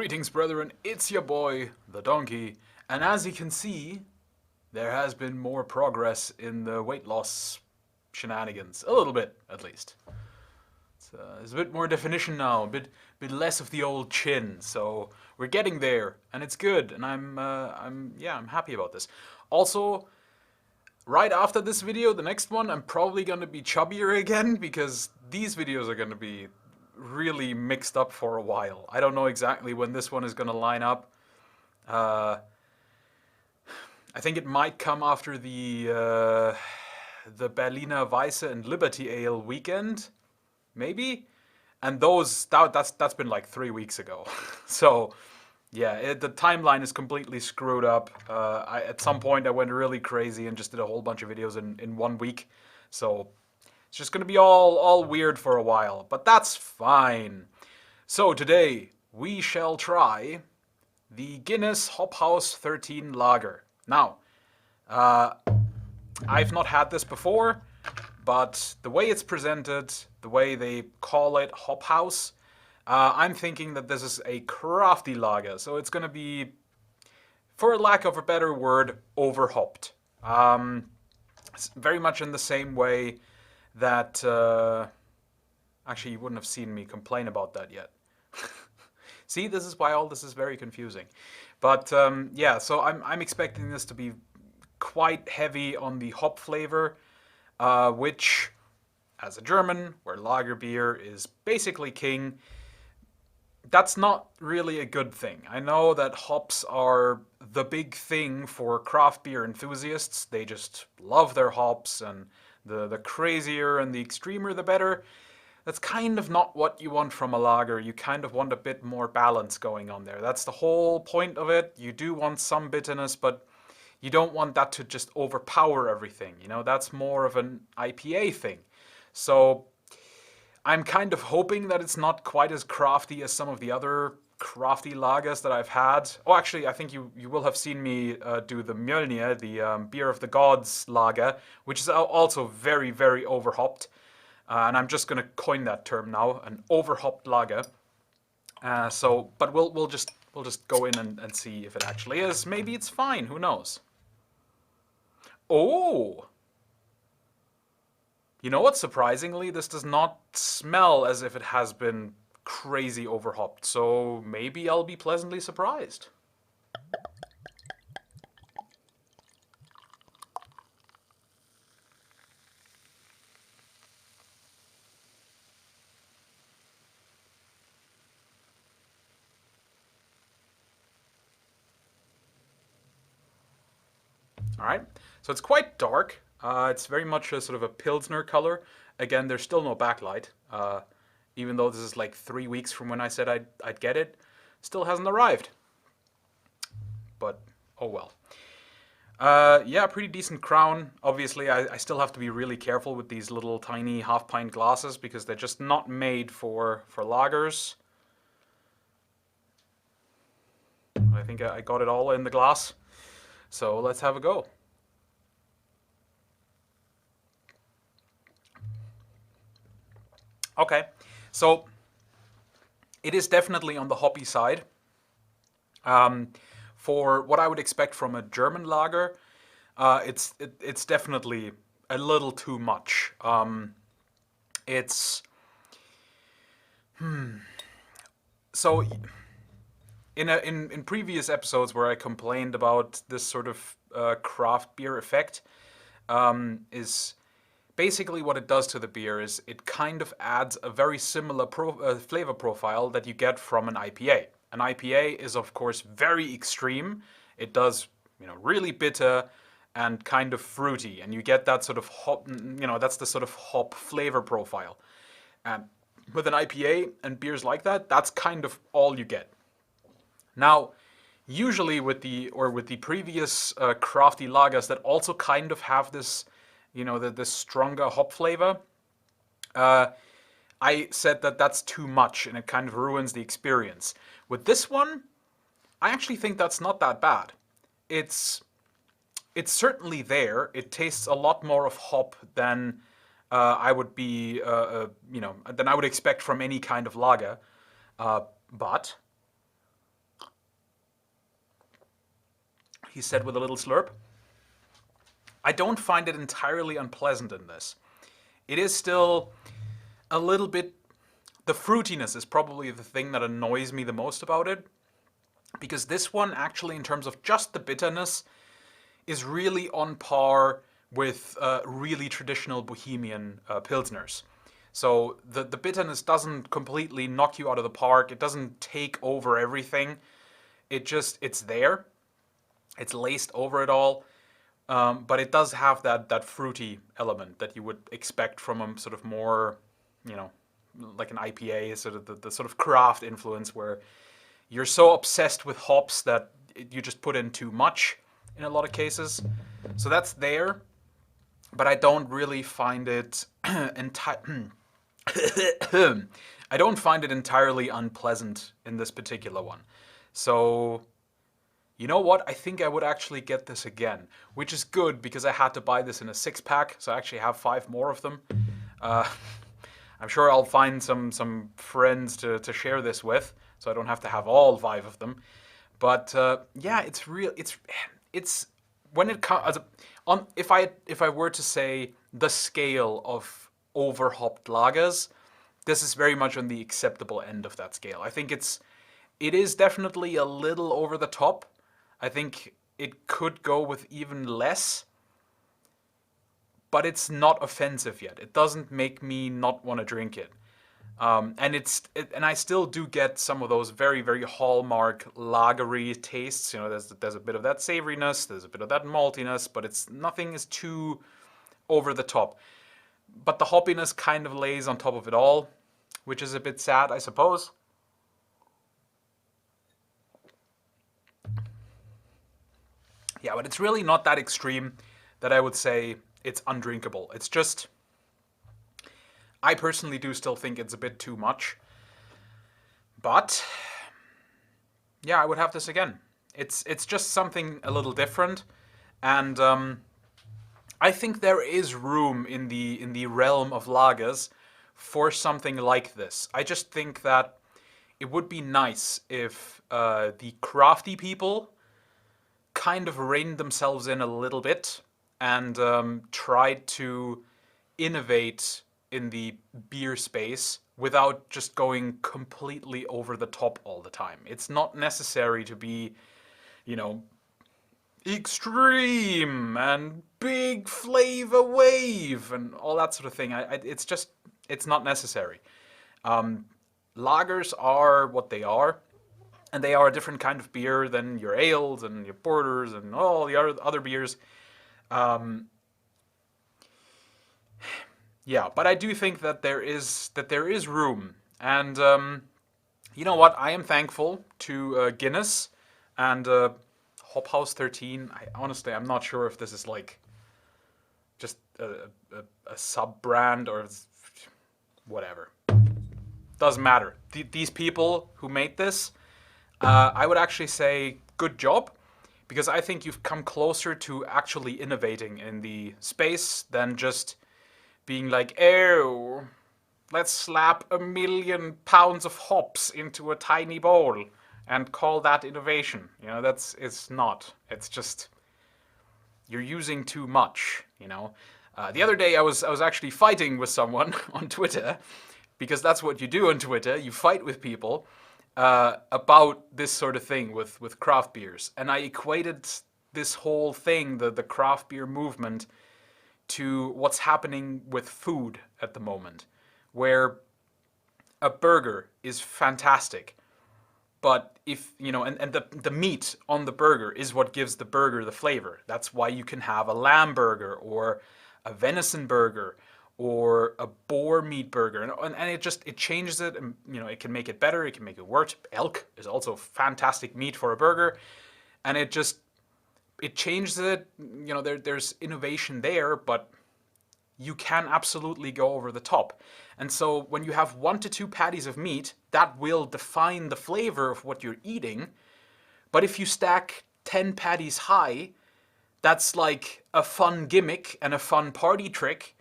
Greetings, brethren, it's your boy, the Donkey, and as you can see, there has been more progress in the weight loss shenanigans. A little bit, at least. There's a bit more definition now, a bit less of the old chin, so we're getting there, and it's good, and I'm happy about this. Also, right after this video, the next one, I'm probably gonna be chubbier again, because these videos are gonna be really mixed up for a while. I don't know exactly when this one is gonna line up. I think it might come after the Berliner Weisse and Liberty Ale weekend, maybe? And that's been like 3 weeks ago. So, yeah, the timeline is completely screwed up. At some point I went really crazy and just did a whole bunch of videos in 1 week. So, it's just gonna be all weird for a while, but that's fine. So today, we shall try the Guinness Hop House 13 Lager. Now, I've not had this before, but the way it's presented, the way they call it Hop House, I'm thinking that this is a crafty lager, so it's gonna be, for lack of a better word, over-hopped. It's very much in the same way that, actually you wouldn't have seen me complain about that yet. See, this is why all this is very confusing. But yeah, so I'm expecting this to be quite heavy on the hop flavor, which, as a German, where lager beer is basically king, that's not really a good thing. I know that hops are the big thing for craft beer enthusiasts. They just love their hops, and the crazier and the extremer the better. That's kind of not what you want from a lager. You kind of want a bit more balance going on there. That's the whole point of it. You do want some bitterness, but you don't want that to just overpower everything. You know, that's more of an IPA thing. So I'm kind of hoping that it's not quite as crafty as some of the other crafty lagers that I've had. Oh, actually, I think you will have seen me do the Mjölnir, the Beer of the Gods lager, which is also very, very overhopped. And I'm just gonna coin that term now, an overhopped lager. But we'll just go in and see if it actually is. Maybe it's fine. Who knows? Oh. You know what? Surprisingly, this does not smell as if it has been crazy overhopped, so maybe I'll be pleasantly surprised. Alright, so it's quite dark. It's very much a sort of a Pilsner color. Again, there's still no backlight. Even though this is like 3 weeks from when I said I'd get it, still hasn't arrived. But, oh well. Yeah, pretty decent crown. Obviously, I still have to be really careful with these little tiny half-pint glasses because they're just not made for lagers. I think I got it all in the glass. So let's have a go. Okay, so it is definitely on the hoppy side. For what I would expect from a German lager, it's definitely a little too much. So in previous episodes where I complained about this sort of craft beer effect, is basically what it does to the beer is it kind of adds a very similar flavor profile that you get from an IPA. An IPA is of course very extreme. It does, really bitter and kind of fruity, and you get that sort of hop, that's the sort of hop flavor profile. And with an IPA and beers like that, that's kind of all you get. Now, usually with the previous crafty lagers that also kind of have this, this stronger hop flavor, I said that that's too much and it kind of ruins the experience. With this one, I actually think that's not that bad. It's certainly there. It tastes a lot more of hop than I would be, than I would expect from any kind of lager. But he said with a little slurp. I don't find it entirely unpleasant in this. It is still a little bit... The fruitiness is probably the thing that annoys me the most about it. Because this one, actually, in terms of just the bitterness, is really on par with really traditional Bohemian Pilsners. So the bitterness doesn't completely knock you out of the park. It doesn't take over everything. It's there. It's laced over it all. But it does have that fruity element that you would expect from a sort of more, like an IPA, sort of the sort of craft influence where you're so obsessed with hops that you just put in too much in a lot of cases. So that's there, but I don't really find it I don't find it entirely unpleasant in this particular one. So, you know what? I think I would actually get this again, which is good because I had to buy this in a 6-pack, so I actually have 5 more of them. I'm sure I'll find some friends to share this with, so I don't have to have all 5 of them. But yeah, it's real. It's when it comes on. If I were to say the scale of over-hopped lagers, this is very much on the acceptable end of that scale. I think it is definitely a little over the top. I think it could go with even less, but it's not offensive yet. It doesn't make me not want to drink it. And I still do get some of those very, very hallmark lagery tastes. There's a bit of that savoriness, there's a bit of that maltiness, but nothing is too over the top. But the hoppiness kind of lays on top of it all, which is a bit sad, I suppose. Yeah, but it's really not that extreme that I would say it's undrinkable. It's just, I personally do still think it's a bit too much. But yeah, I would have this again. It's just something a little different, and I think there is room in the realm of lagers for something like this. I just think that it would be nice if the crafty people kind of reined themselves in a little bit and tried to innovate in the beer space without just going completely over the top all the time. It's not necessary to be, extreme and big flavor wave and all that sort of thing. It's not necessary. Lagers are what they are, and they are a different kind of beer than your ales and your porters and all the other beers. Yeah, but I do think that there is room, and you know what? I am thankful to Guinness and Hop House 13. Honestly, I'm not sure if this is like just a sub brand or whatever. Doesn't matter. These people who made this, I would actually say good job, because I think you've come closer to actually innovating in the space than just being like, oh, let's slap 1 million pounds of hops into a tiny bowl and call that innovation. It's not. It's just, you're using too much, The other day I was actually fighting with someone on Twitter, because that's what you do on Twitter. You fight with people about this sort of thing with craft beers. And I equated this whole thing, the craft beer movement, to what's happening with food at the moment, where a burger is fantastic, but if, and the meat on the burger is what gives the burger the flavor. That's why you can have a lamb burger or a venison burger or a boar meat burger, and it changes it, and it can make it better, it can make it worse. Elk is also fantastic meat for a burger, and it changes it. There's innovation there, but you can absolutely go over the top. And so when you have 1 to 2 patties of meat, that will define the flavor of what you're eating. But if you stack 10 patties high, that's like a fun gimmick and a fun party trick,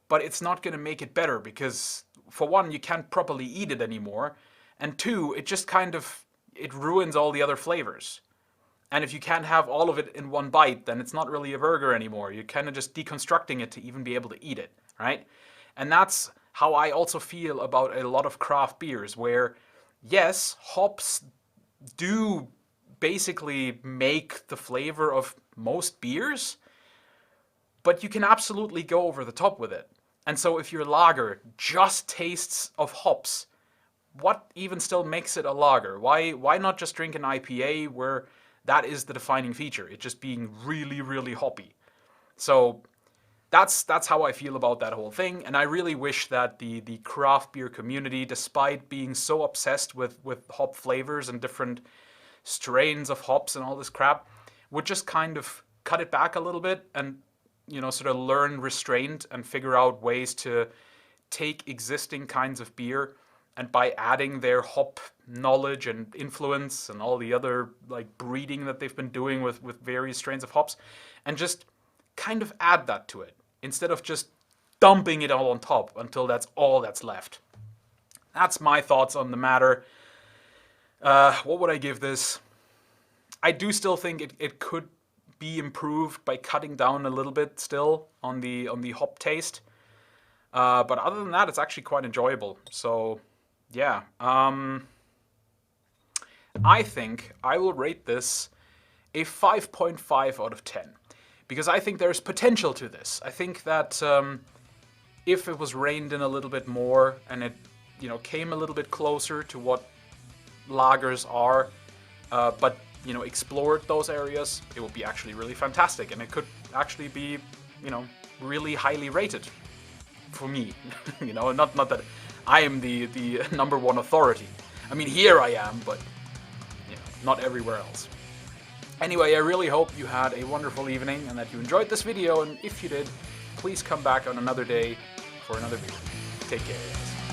but it's not going to make it better, because for one, you can't properly eat it anymore, and two, it just it ruins all the other flavors. And if you can't have all of it in one bite, then it's not really a burger anymore. You're kind of just deconstructing it to even be able to eat it, right? And that's how I also feel about a lot of craft beers, where yes, hops do basically make the flavor of most beers, but you can absolutely go over the top with it. And so if your lager just tastes of hops, what even still makes it a lager? Why not just drink an IPA where that is the defining feature, it just being really, really hoppy? So that's how I feel about that whole thing, and I really wish that the craft beer community, despite being so obsessed with hop flavors and different strains of hops and all this crap, would just kind of cut it back a little bit and, you know, sort of learn restraint and figure out ways to take existing kinds of beer, and by adding their hop knowledge and influence and all the other like breeding that they've been doing with various strains of hops, and just kind of add that to it instead of just dumping it all on top until that's all that's left. That's my thoughts on the matter. What would I give this? I do still think it could be improved by cutting down a little bit still on the hop taste. But other than that, it's actually quite enjoyable. So yeah, I think I will rate this a 5.5 out of 10. Because I think there's potential to this. I think that if it was reined in a little bit more and it, you know, came a little bit closer to what lagers are, but, you know, explored those areas, it would be actually really fantastic. And it could actually be, you know, really highly rated for me. You know, not that I am the number one authority. I mean, here I am, but, you know, not everywhere else. Anyway, I really hope you had a wonderful evening and that you enjoyed this video, and if you did, please come back on another day for another video. Take care, guys.